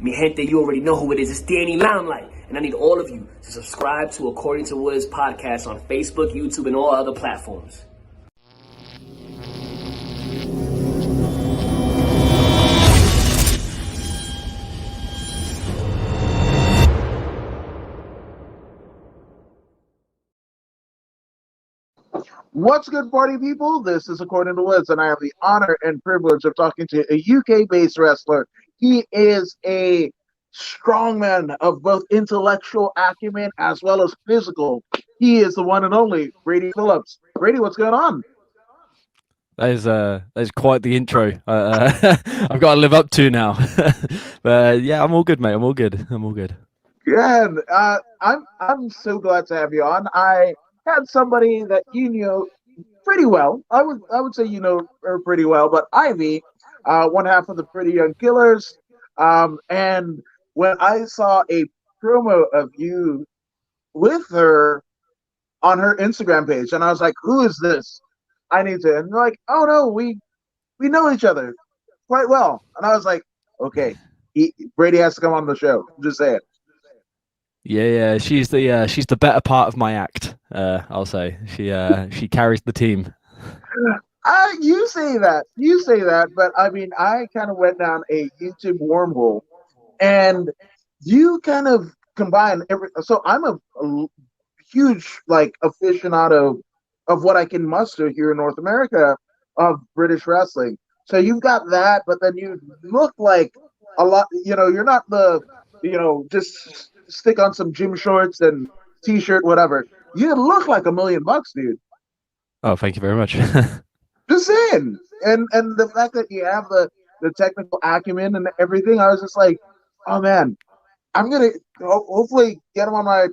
Mi gente, you already know who it is. It's Danny Limelight. And I need all of you to subscribe to According to Woods podcast on Facebook, YouTube, and all other platforms. What's good, party people? This is According to Woods, and I have the honor and privilege of talking to a UK-based wrestler. He is a strongman of both intellectual acumen as well as physical. He is the one and only Brady Phillips. Brady, what's going on? That is quite the intro. I've got to live up to now. But yeah, I'm all good, mate. I'm all good. Yeah, I'm so glad to have you on. I had somebody that you know pretty well. I would say you know her pretty well, but Ivy, one half of the Pretty Young Killers, and when I saw a promo of you with her on her Instagram page, and I was like, "Who is this? I need to." And they're like, "Oh no, we know each other quite well." And I was like, "Okay, Brady has to come on the show." Just say it. Yeah. She's the better part of my act. I'll say she carries the team. You say that, but I mean, I kind of went down a YouTube wormhole, and you kind of combine every. So I'm a huge aficionado of what I can muster here in North America of British wrestling. So you've got that, but then you look like a lot. You know, you're not the just stick on some gym shorts and t-shirt, whatever. You look like $1,000,000, dude. Oh, thank you very much. Just saying. And the fact that you have the technical acumen and everything, I was just like, oh man, I'm gonna hopefully get him on my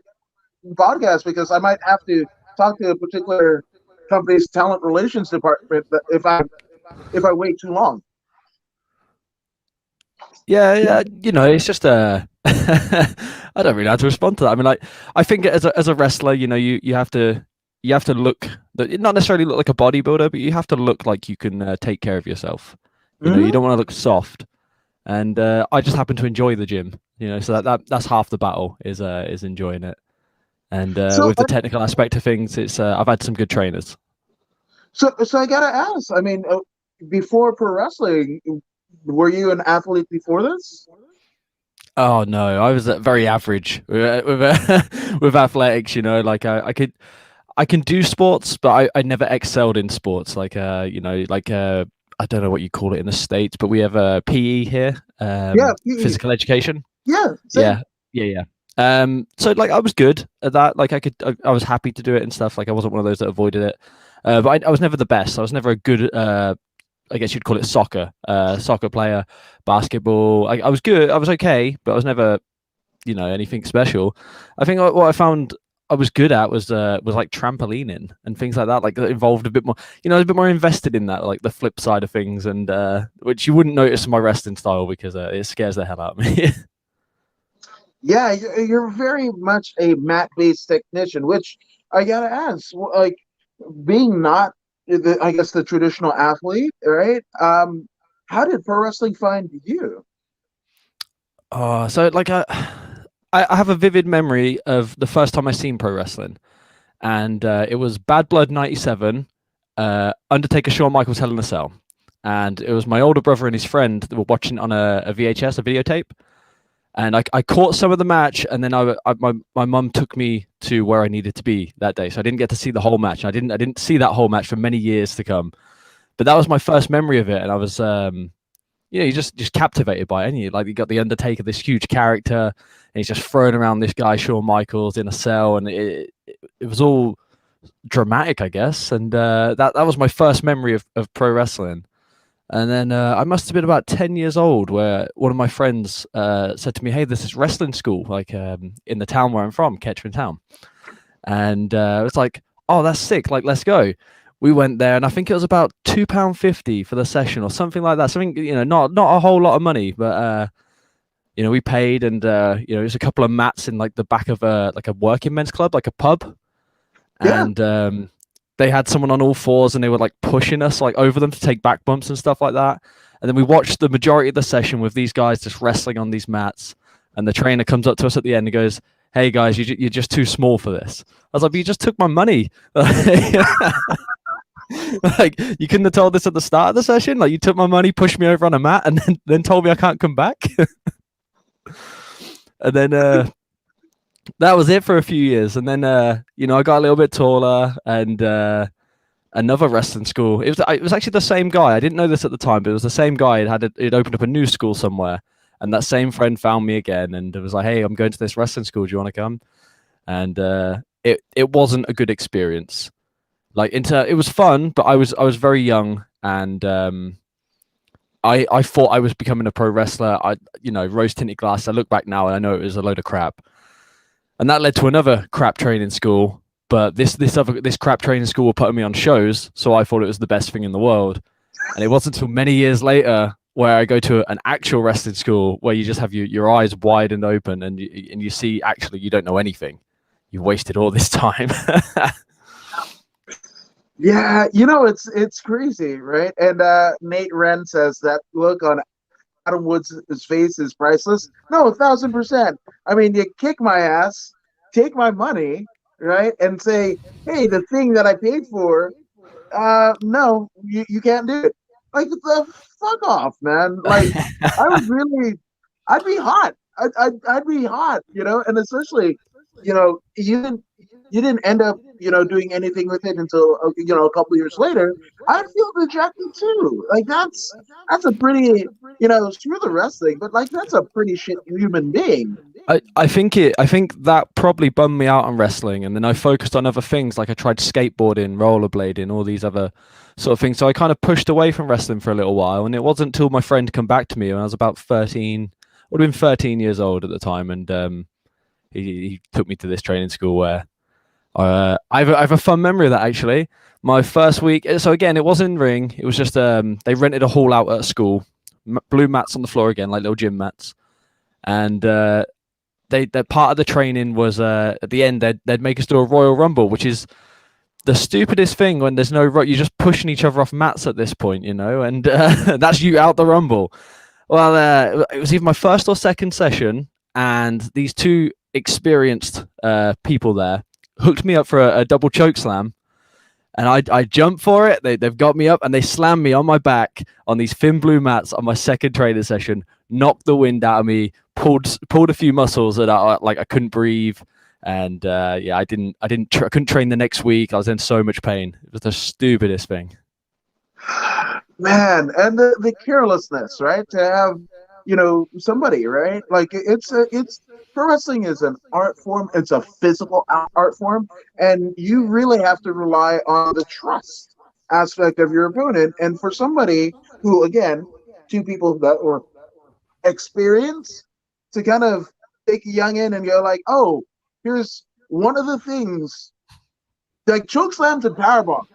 podcast because I might have to talk to a particular company's talent relations department if I wait too long. Yeah. You know, it's just I don't really know how to respond to that. I mean, like, I think as a wrestler, you know, you have to look, not necessarily look like a bodybuilder, but you have to look like you can take care of yourself. You know, you don't want to look soft. And I just happen to enjoy the gym, you know, so that's half the battle is enjoying it. And with the technical aspect of things, it's I've had some good trainers. So I gotta ask. I mean, before pro wrestling, were you an athlete before this? Oh no, I was very average with athletics. You know, like I can do sports, but I never excelled in sports. Like you know, like I don't know what you call it in the States, but we have a PE here, Yeah, PE. physical education. Yeah, same. Yeah. So like I was good at that. Like I was happy to do it and stuff. Like I wasn't one of those that avoided it. But I was never the best. I was never a good. I guess you'd call it soccer player, basketball. I was good. I was okay, but I was never, you know, anything special. I think what I found I was good at was like trampolining and things like that. Like that involved a bit more, you know, I was a bit more invested in that, like the flip side of things, and which you wouldn't notice in my wrestling style because it scares the hell out of me. Yeah, you're very much a mat-based technician, which I gotta ask, like being not, I guess, the traditional athlete, right? How did pro wrestling find you? So like I have a vivid memory of the first time I seen pro wrestling, and it was Bad Blood '97, Undertaker Shawn Michaels Hell in a Cell, and it was my older brother and his friend that were watching on a VHS, a videotape. And I caught some of the match, and then my mum took me to where I needed to be that day, so I didn't get to see the whole match. I didn't see that whole match for many years to come, but that was my first memory of it, and I was you know, you just captivated by it. And you got the Undertaker, this huge character, and he's just throwing around this guy Shawn Michaels in a cell, and it was all dramatic, I guess. And that was my first memory of pro wrestling. And then I must have been about 10 years old, where one of my friends said to me, "Hey, there's this wrestling school like in the town where I'm from, Ketchman Town." And I was like, "Oh, that's sick! Like, let's go." We went there, and I think it was about £2.50 for the session or something like that. Something, you know, not a whole lot of money, but you know, we paid, and you know, there's a couple of mats in like the back of a working men's club, like a pub, Yeah. and they had someone on all fours, and they were like pushing us like over them to take back bumps and stuff like that. And then we watched the majority of the session with these guys just wrestling on these mats. And the trainer comes up to us at the end and goes, "Hey guys, you're just too small for this." I was like, "But you just took my money." Like, you couldn't have told this at the start of the session. Like, you took my money, pushed me over on a mat, and then told me I can't come back. And then that was it for a few years. And then I got a little bit taller, and another wrestling school. It was actually the same guy. I didn't know this at the time, but it was the same guy. He'd opened up a new school somewhere, and that same friend found me again, and it was like, "Hey, I'm going to this wrestling school. Do you want to come?" And it wasn't a good experience. Like, it was fun, but I was very young, and I thought I was becoming a pro wrestler. Rose tinted glass. I look back now and I know it was a load of crap, and that led to another crap training school. But this crap training school were putting me on shows, so I thought it was the best thing in the world. And it wasn't until many years later where I go to an actual wrestling school where you just have your eyes wide and open, and you see actually you don't know anything. You've wasted all this time. Yeah, it's crazy, right? And Nate Wren says that look on Adam Woods' face is priceless. No, 1,000%. I mean, you kick my ass, take my money, right, and say, "Hey, the thing that I paid for, no, you can't do it." Like, the fuck off, man. Like, I'd be hot. I'd be hot, and especially, you didn't end up, doing anything with it until, a couple years later. I'd feel dejected too. Like, that's a pretty, screw the wrestling, but like, that's a pretty shit human being. I think that probably bummed me out on wrestling, and then I focused on other things. Like, I tried skateboarding, rollerblading, all these other sort of things. So I kind of pushed away from wrestling for a little while, and it wasn't until my friend come back to me when I was about 13, would have been 13 years old at the time, and he took me to this training school where I have a fun memory of that, actually. My first week, so again, it wasn't in ring. It was just they rented a hall out at a school, blue mats on the floor again, like little gym mats, and that part of the training was at the end they'd make us do a Royal Rumble, which is the stupidest thing when there's no you're just pushing each other off mats at this point, and that's you out the Rumble. Well, it was either my first or second session, and these two experienced people there hooked me up for a double choke slam, and I jumped for it. They've got me up, and they slammed me on my back on these thin blue mats on my second training session, knocked the wind out of me, pulled a few muscles that I couldn't breathe, and I couldn't train the next week. I was in so much pain. It was the stupidest thing. Man, and the carelessness, right? To have, somebody, right? Like, it's pro wrestling is an art form. It's a physical art form, and you really have to rely on the trust aspect of your opponent. And for somebody who, again, two people that were experienced, to kind of take a youngin and go like, "Oh, here's one of the things," like choke slams and power bombs.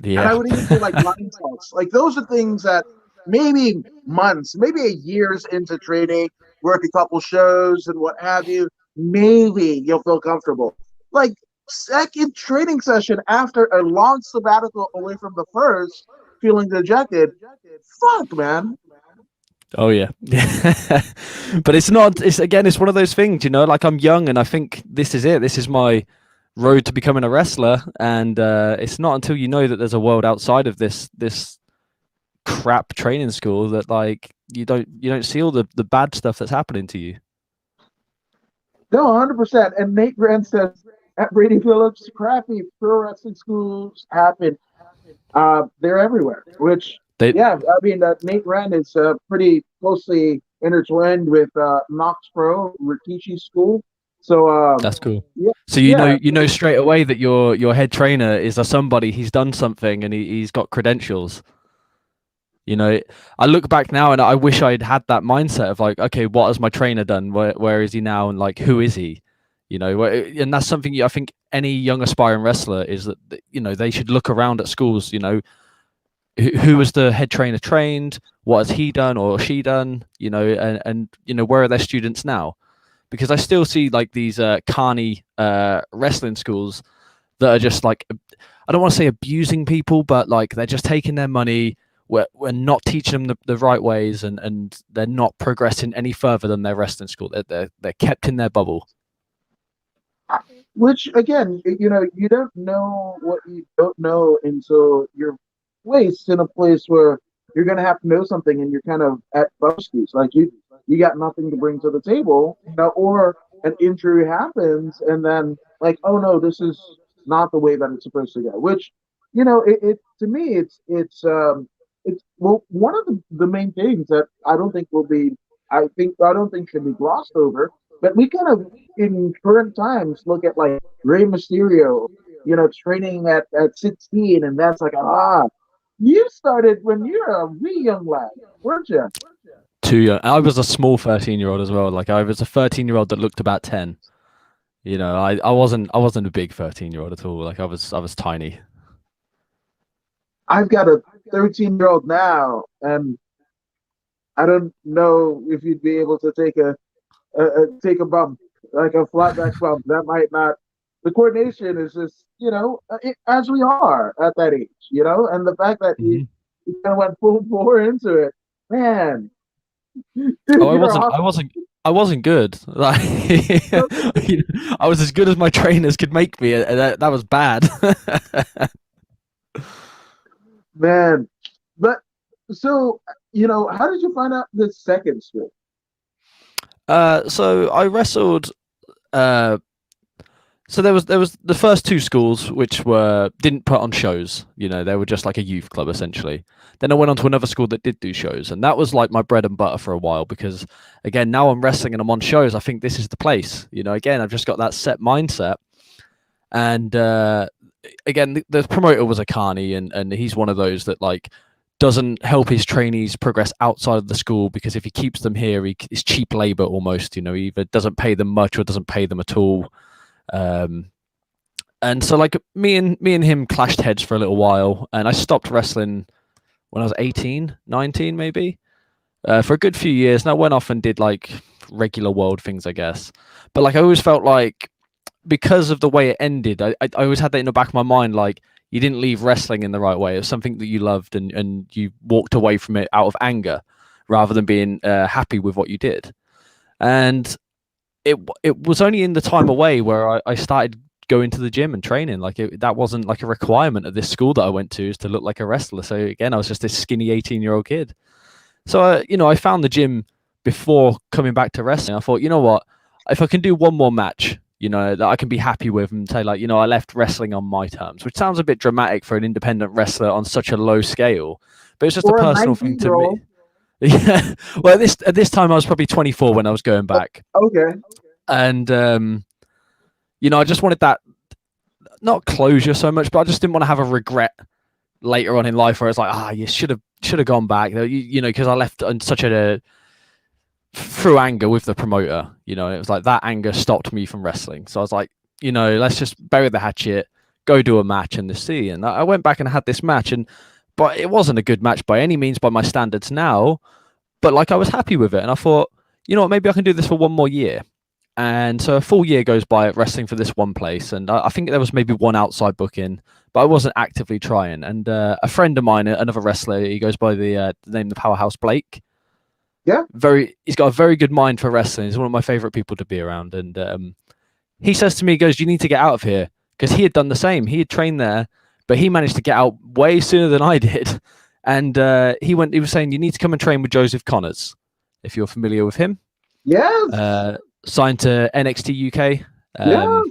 Yeah. And I would even say like line salts. Like, those are things that maybe months, maybe a years into training, work a couple shows and what have you, maybe you'll feel comfortable. Like, second training session after a long sabbatical away from the first, feeling dejected. Fuck, man. Oh yeah. But it's one of those things, like, I'm young and I think this is it. This is my road to becoming a wrestler, and it's not until you know that there's a world outside of this crap training school that, like, you don't see all the bad stuff that's happening to you. No, 100%. And Nate Grant says at Brady Phillips, crappy pro wrestling schools happen. They're everywhere. Which, I mean, Nate Grant is pretty closely intertwined with Knox Pro, Rikishi's school. So that's cool. Yeah, so you know straight away that your head trainer is somebody. He's done something and he's got credentials. I look back now and I wish I'd had that mindset of like, okay, what has my trainer done? Where is he now? And like, who is he? And that's something I think any young aspiring wrestler is that, they should look around at schools, who was the head trainer trained? What has he done or she done? And where are their students now? Because I still see like these carny wrestling schools that are just like, I don't want to say abusing people, but like they're just taking their money, we're not teaching them the right ways, and they're not progressing any further than their wrestling school. They're kept in their bubble. Which again, you don't know what you don't know until you're placed in a place where you're gonna have to know something, and you're kind of at buskies. Like you got nothing to bring to the table, or an injury happens, and then like, oh no, this is not the way that it's supposed to go. Which, it to me, it's well, one of the main things that I don't think should be glossed over. But we kind of in current times look at like Rey Mysterio, training at 16, and that's like, you started when you were a wee young lad, weren't you? Too young. I was a small 13-year-old as well. Like I was a 13-year-old that looked about 10. I wasn't a big 13-year-old at all. Like I was tiny. I've got a 13-year-old now, and I don't know if you'd be able to take a bump, like a flat back bump. That might not. The coordination is just, as we are at that age, and the fact that you kind of went full bore into it, man. Oh, I wasn't good. Like, I was as good as my trainers could make me, and that was bad. Man, but so how did you find out the second school? So I wrestled. So there was the first two schools which didn't put on shows. They were just like a youth club essentially. Then I went on to another school that did do shows, and that was like my bread and butter for a while because, again, now I'm wrestling and I'm on shows. I think this is the place. Again, I've just got that set mindset, and again, the promoter was a carny, and he's one of those that like doesn't help his trainees progress outside of the school because if he keeps them here, it's cheap labor almost. He either doesn't pay them much or doesn't pay them at all. And so like me and him clashed heads for a little while, and I stopped wrestling when I was 18, 19 maybe, for a good few years. And I went off and did like regular world things, I guess. But like I always felt like because of the way it ended, I always had that in the back of my mind, like you didn't leave wrestling in the right way. It was something that you loved, and you walked away from it out of anger rather than being happy with what you did. And it was only in the time away where I started going to the gym and training. Like that wasn't like a requirement of this school that I went to, is to look like a wrestler. So again, I was just this skinny 18-year-old kid. So I found the gym before coming back to wrestling. I thought, you know what, if I can do one more match, that I can be happy with, and say like, I left wrestling on my terms, which sounds a bit dramatic for an independent wrestler on such a low scale, but it's just a personal thing to me. Yeah. Well, at this time I was probably 24 when I was going back. Okay. And I just wanted that, not closure so much, but I just didn't want to have a regret later on in life where it's like, you should have gone back, because I left on such through anger with the promoter. It was like that anger stopped me from wrestling. So I was like, let's just bury the hatchet, go do a match and see. And I went back and had this match, but it wasn't a good match by any means by my standards now, but like I was happy with it. And I thought, maybe I can do this for one more year. And so a full year goes by at wrestling for this one place. And I think there was maybe one outside booking, but I wasn't actively trying. And a friend of mine, another wrestler, he goes by the name of Powerhouse Blake. Yeah. He's got a very good mind for wrestling. He's one of my favorite people to be around. And he says to me, he goes, you need to get out of here. Because he had done the same. He had trained there, but he managed to get out way sooner than I did. And he was saying, you need to come and train with Joseph Connors, if you're familiar with him. Yes. Signed to NXT UK. Yes.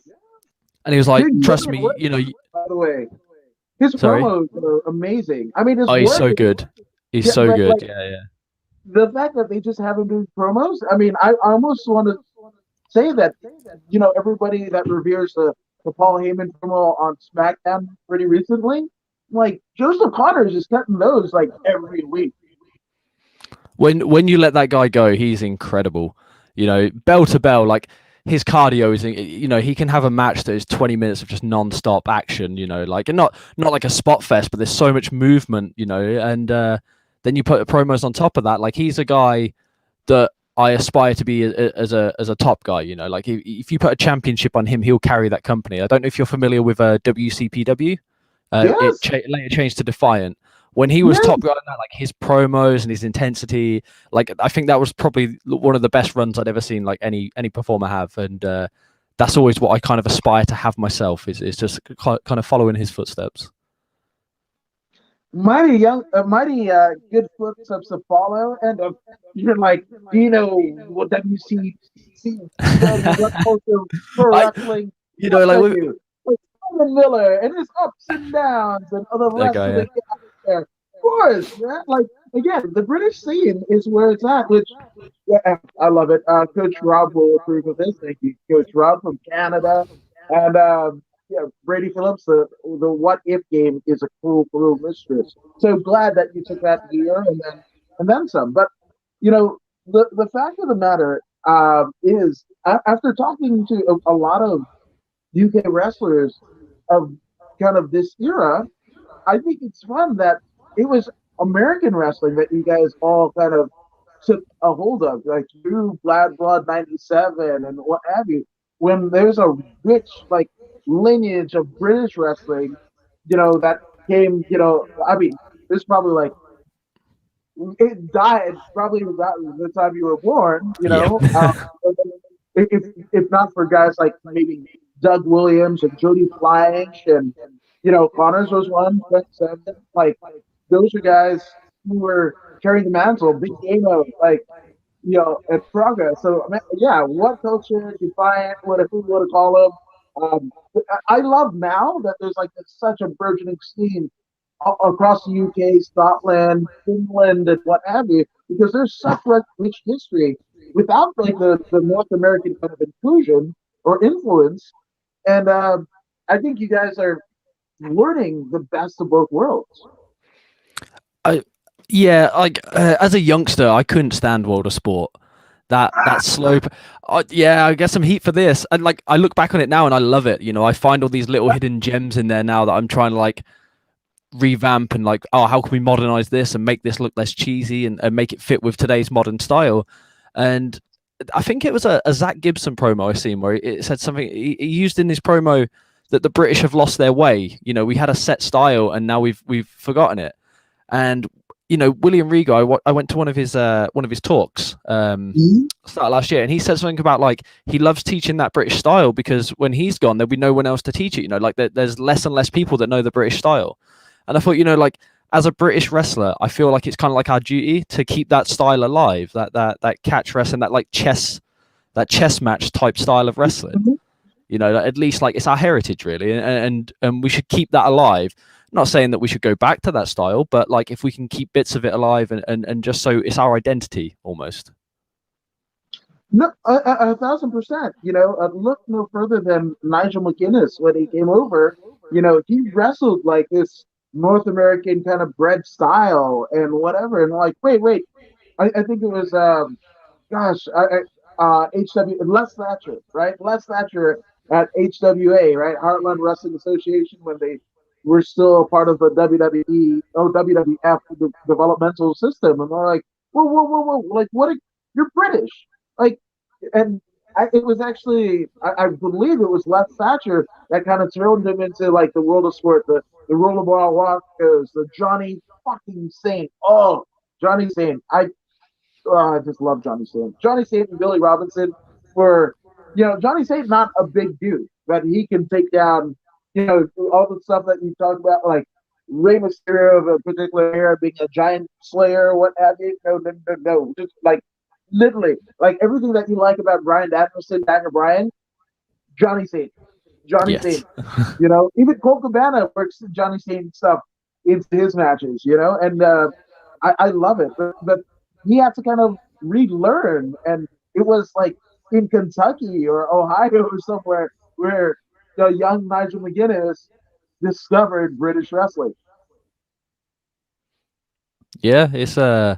And he was like, Dude, trust me, by the way, his Sorry? promos are amazing. I mean, he's so good. He's so good. Like, yeah. The fact that they just have him do promos, I mean, I almost want to say that, everybody that reveres the Paul Heyman promo on SmackDown pretty recently, like Joseph Connors is cutting those like every week. When you let that guy go, he's incredible. Bell to bell, like his cardio is, he can have a match that is 20 minutes of just non-stop action, like, and not like a spot fest, but there's so much movement, and then you put the promos on top of that. Like he's a guy that I aspire to be as a top guy, like if you put a championship on him, he'll carry that company. I don't know if you're familiar with WCPW. Yes. It later changed to Defiant. when he was Yes. top guy, like his promos and his intensity, like I think that was probably one of the best runs I'd ever seen like any performer have, and that's always what I kind of aspire to have myself is just kind of following his footsteps. Mighty good footsteps to follow, and you're like, do you know what WC said? What culture pro I, wrestling? you Yes, know, like I do. Like Simon Miller and his ups and downs, and the that rest guy, of yeah. the cast there. Of course, man. Like again, the British scene is where it's at, which yeah, I love it. Coach Rob will approve of this. Thank you, Coach Rob from Canada, and yeah, Brady Phillips. The what if game is a cruel mistress. So glad that you took that gear and then some. But you know, the fact of the matter is, after talking to a lot of UK wrestlers of kind of this era, I think it's fun that it was American wrestling that you guys all kind of took a hold of, like you, Blood Blood '97, and what have you. When there's a rich like lineage of British wrestling, that came, I mean, there's probably like it died probably about the time you were born, Yeah. if not for guys like maybe Doug Williams and Jody Fleisch and Connors was one, Brett Seven, like those are guys who were carrying the mantle, big game of like and progress. So yeah, what culture, defiant, whatever you want to call them. I love now that there's like such a burgeoning scene across the UK, Scotland, Finland, and what have you, because there's such rich history without like the North American kind of inclusion or influence. And I think you guys are learning the best of both worlds. Yeah, like as a youngster, I couldn't stand World of Sport. That slope. Yeah, I get some heat for this. And like I look back on it now and I love it. I find all these little hidden gems in there now that I'm trying to like revamp and like, oh, how can we modernize this and make this look less cheesy and make it fit with today's modern style? And I think it was a Zach Gibson promo I seen where it said something he used in his promo that the British have lost their way. We had a set style and now we've forgotten it. And William Regal, I went to one of his talks start last year, and he said something about like he loves teaching that British style because when he's gone, there'll be no one else to teach it. Like there's less and less people that know the British style. And I thought, like as a British wrestler, I feel like it's kind of like our duty to keep that style alive, that catch wrestling, that chess match type style of wrestling. At least like it's our heritage really, and we should keep that alive. Not saying that we should go back to that style, but like if we can keep bits of it alive and just so it's our identity almost. No, 1,000%. Look no further than Nigel McGuinness when he came over. He wrestled like this North American kind of bred style and whatever. And like, wait, I think it was HW Les Thatcher, right? Les Thatcher at HWA, right? Heartland Wrestling Association when they were still part of the WWE or WWF developmental system, and they're like, whoa, like what? You're British, like, and it was actually I believe it was Les Thatcher that kind of thrown him into like the world of sport, the rollerball walkers, the Johnny fucking Saint. Oh, Johnny Saint, I just love Johnny Saint. Johnny Saint and Billy Robinson were, Johnny Saint not a big dude, but he can take down, all the stuff that you talk about, like Rey Mysterio of a particular era being a giant slayer, what have you. No. Just like literally, like everything that you like about Bryan Danielson, Daniel Bryan, Johnny Saint. Johnny Yes. Saint. Even Colt Cabana works Johnny Saint stuff into his matches, and I love it. But he had to kind of relearn, and it was like in Kentucky or Ohio or somewhere where the young Nigel McGuinness discovered British wrestling. Yeah, it's so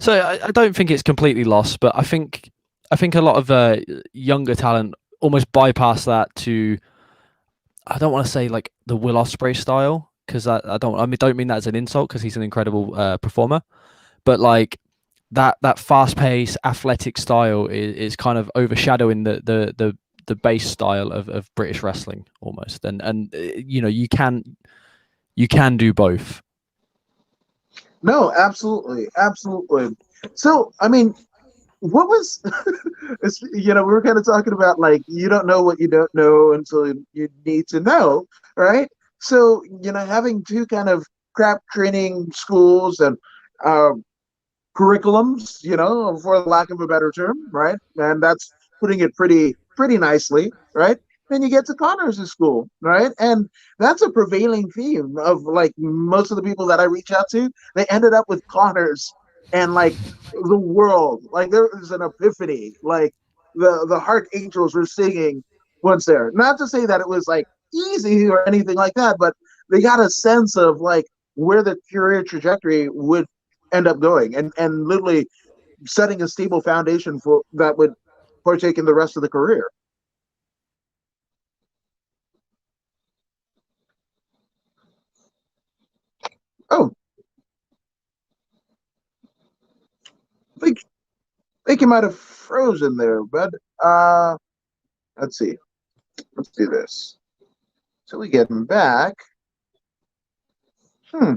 I don't think it's completely lost, but I think a lot of younger talent almost bypass that to, I don't want to say like the Will Ospreay style because I don't mean that as an insult because he's an incredible performer, but like that fast paced athletic style is kind of overshadowing the base style of British wrestling almost, and you can do both. No, absolutely, absolutely. So, I mean, what was we were kind of talking about like you don't know what you don't know until you need to know, right? So, having two kind of crap training schools and um, curriculums, for the lack of a better term, right? And that's putting it pretty nicely, right? Then you get to Connors' school, right? And that's a prevailing theme of like most of the people that I reach out to, they ended up with Connors and like the world. Like there was an epiphany. Like the Heart Angels were singing once there. Not to say that it was like easy or anything like that, but they got a sense of like where the career trajectory would end up going and literally setting a stable foundation for that would partake in the rest of the career. Oh, I think you might have frozen there, bud. Let's see. Let's do this. So we get him back. Hmm.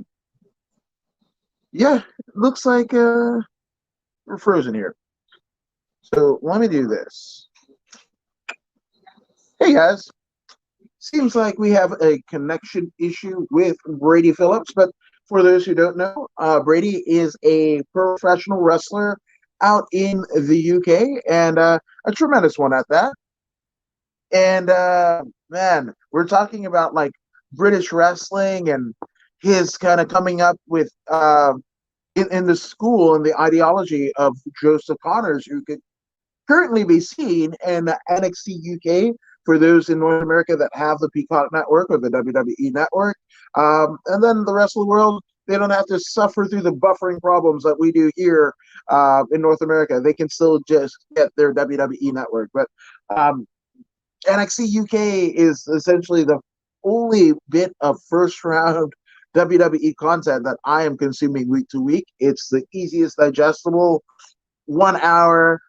Yeah, looks like we're frozen here. So let me do this. Hey guys, seems like we have a connection issue with Brady Phillips, but for those who don't know, Brady is a professional wrestler out in the UK and a tremendous one at that. And man, we're talking about like British wrestling and his kind of coming up with in the school and the ideology of Joseph Connors, who could currently be seen in NXT UK for those in North America that have the Peacock Network or the WWE Network. And then the rest of the world, they don't have to suffer through the buffering problems that we do here in North America. They can still just get their WWE Network. But NXT UK is essentially the only bit of first round WWE content that I am consuming week to week. It's the easiest digestible 1 hour.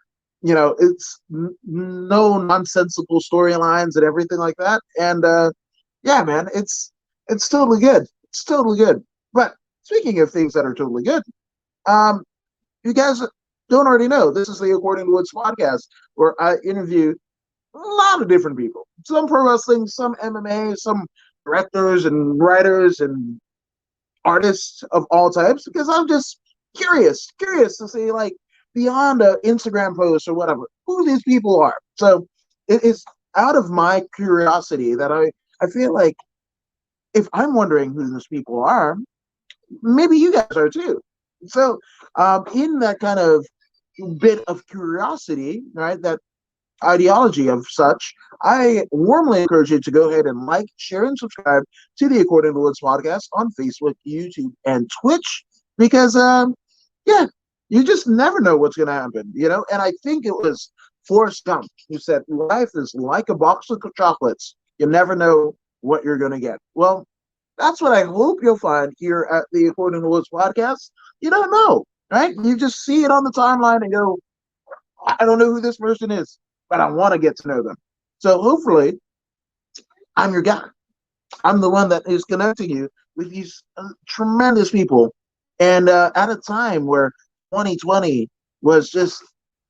It's no nonsensical storylines and everything like that. And yeah, man, it's totally good. It's totally good. But speaking of things that are totally good, um, you guys don't already know this is the According to Woods podcast where I interview a lot of different people. Some pro wrestling, some MMA, some directors and writers and artists of all types because I'm just curious to see like beyond an Instagram post or whatever who these people are. So it is out of my curiosity that I feel like if I'm wondering who these people are, maybe you guys are too. So in that kind of bit of curiosity, right, that ideology of such, I warmly encourage you to go ahead and like, share, and subscribe to the According to Woods podcast on Facebook, YouTube, and Twitch because, yeah, you just never know what's going to happen. And I think it was Forrest Gump who said, life is like a box of chocolates. You never know what you're going to get. Well, that's what I hope you'll find here at the According to Woods podcast. You don't know, right? You just see it on the timeline and go, I don't know who this person is, but I want to get to know them. So hopefully, I'm your guy. I'm the one that is connecting you with these tremendous people. And at a time where 2020 was just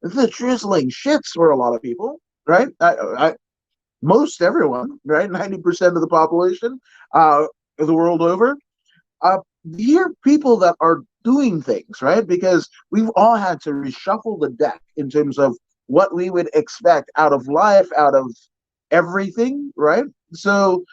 the drizzling shits for a lot of people, right? Most everyone, right? 90% of the population the world over. Here, people that are doing things, right? Because we've all had to reshuffle the deck in terms of what we would expect out of life, out of everything, right? So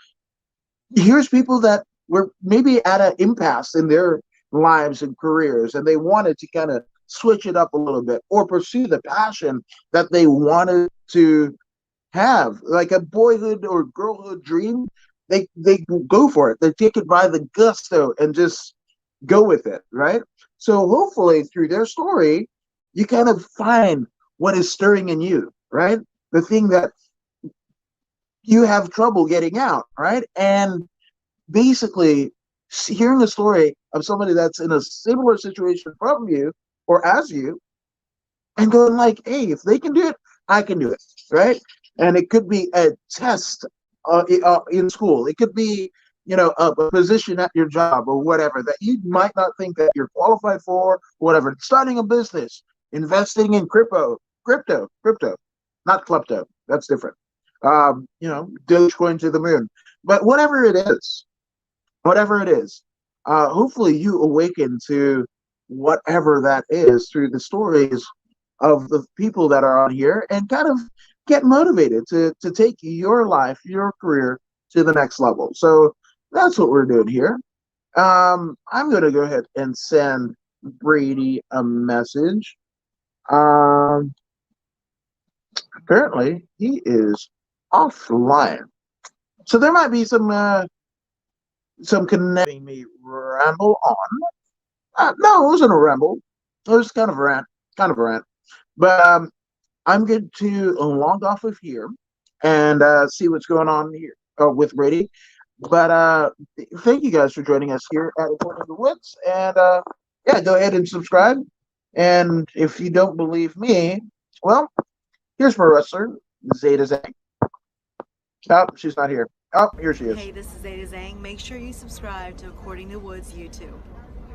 here's people that were maybe at an impasse in their lives and careers, and they wanted to kind of switch it up a little bit or pursue the passion that they wanted to have, like a boyhood or girlhood dream. They go for it. They take it by the gusto and just go with it, right? So hopefully through their story, you kind of find what is stirring in you, right? The thing that you have trouble getting out, right? And basically hearing a story of somebody that's in a similar situation from you or as you and going like, hey, if they can do it, I can do it, right? And it could be a test in school. It could be a position at your job or whatever that you might not think that you're qualified for, whatever. Starting a business, investing in crypto, not klepto. That's different. Dogecoin to the moon. But whatever it is, hopefully you awaken to whatever that is through the stories of the people that are on here and kind of get motivated to take your life, your career to the next level. So that's what we're doing here. I'm going to go ahead and send Brady a message. Um, Apparently, he is offline. So there might be some connecting me ramble on. No, it wasn't a ramble. It was kind of a rant, But I'm going to log off of here and see what's going on here with Brady. But thank you guys for joining us here at Point of the Woods. And yeah, go ahead and subscribe. And if you don't believe me, well, here's my wrestler, Zeta Zang. Oh, she's not here. Oh, here she is. Hey, this is Zeta Zhang. Make sure you subscribe to According to Woods YouTube.